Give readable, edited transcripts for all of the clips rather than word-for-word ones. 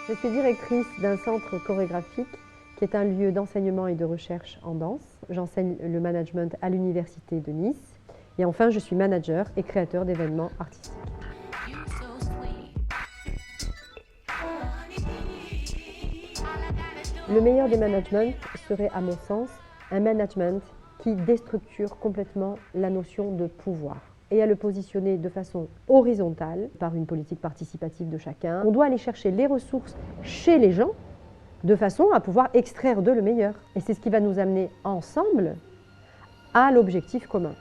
Je suis directrice d'un centre chorégraphique qui est un lieu d'enseignement et de recherche en danse. J'enseigne le management à l'Université de Nice. Et enfin, je suis manager et créateur d'événements artistiques. Le meilleur des managements serait, à mon sens, un management qui déstructure complètement la notion de pouvoir et à le positionner de façon horizontale par une politique participative de chacun. On doit aller chercher les ressources chez les gens de façon à pouvoir extraire d'eux le meilleur. Et c'est ce qui va nous amener ensemble à l'objectif commun.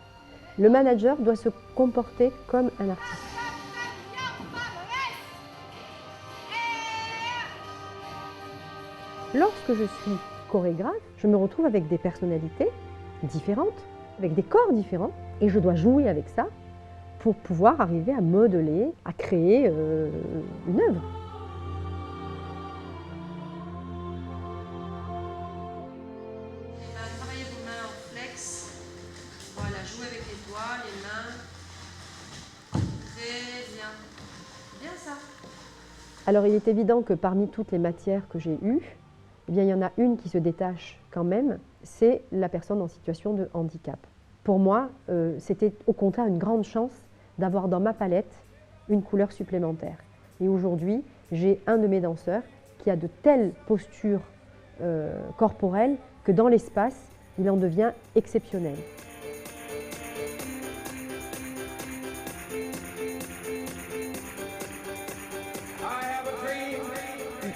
Le manager doit se comporter comme un artiste. Lorsque je suis chorégraphe, je me retrouve avec des personnalités différentes, avec des corps différents, et je dois jouer avec ça pour pouvoir arriver à modeler, à créer une œuvre. Travaillez vos mains en flex. Voilà, jouez avec les doigts, les mains. Très bien. Bien ça. Alors il est évident que parmi toutes les matières que j'ai eues, eh bien, il y en a une qui se détache quand même, c'est la personne en situation de handicap. Pour moi, c'était au contraire une grande chance d'avoir dans ma palette une couleur supplémentaire. Et aujourd'hui, j'ai un de mes danseurs qui a de telles postures corporelles que dans l'espace, il en devient exceptionnel.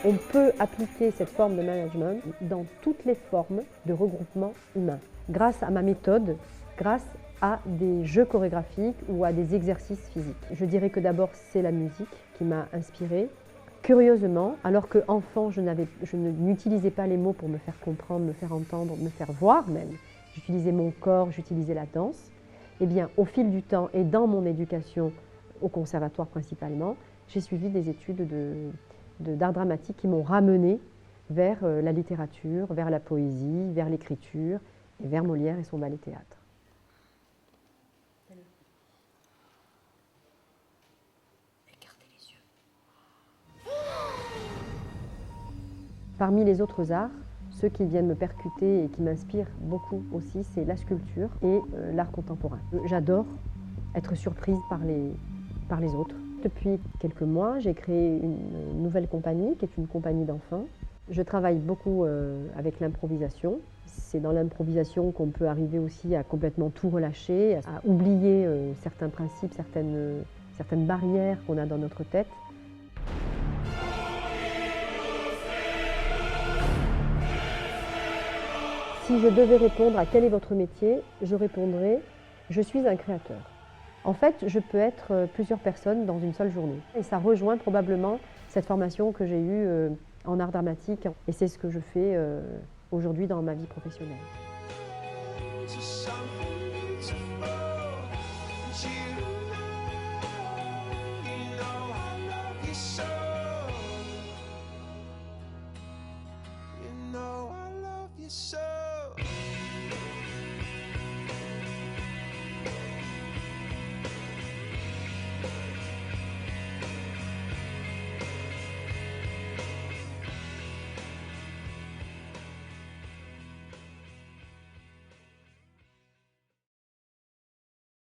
On peut appliquer cette forme de management dans toutes les formes de regroupement humain, grâce à ma méthode, grâce à des jeux chorégraphiques ou à des exercices physiques. Je dirais que d'abord, c'est la musique qui m'a inspirée. Curieusement, alors qu'enfant, je n'utilisais pas les mots pour me faire comprendre, me faire entendre, me faire voir même, j'utilisais mon corps, j'utilisais la danse, eh bien, au fil du temps et dans mon éducation, au conservatoire principalement, j'ai suivi des études d'art dramatique qui m'ont ramené vers la littérature, vers la poésie, vers l'écriture et vers Molière et son ballet-théâtre. Écartez les yeux. Parmi les autres arts, ceux qui viennent me percuter et qui m'inspirent beaucoup aussi, c'est la sculpture et l'art contemporain. J'adore être surprise par les autres. Depuis quelques mois, j'ai créé une nouvelle compagnie qui est une compagnie d'enfants. Je travaille beaucoup avec l'improvisation. C'est dans l'improvisation qu'on peut arriver aussi à complètement tout relâcher, à oublier certains principes, certaines barrières qu'on a dans notre tête. Si je devais répondre à quel est votre métier, je répondrais « je suis un créateur ». En fait, je peux être plusieurs personnes dans une seule journée. Et ça rejoint probablement cette formation que j'ai eue en art dramatique. Et c'est ce que je fais aujourd'hui dans ma vie professionnelle.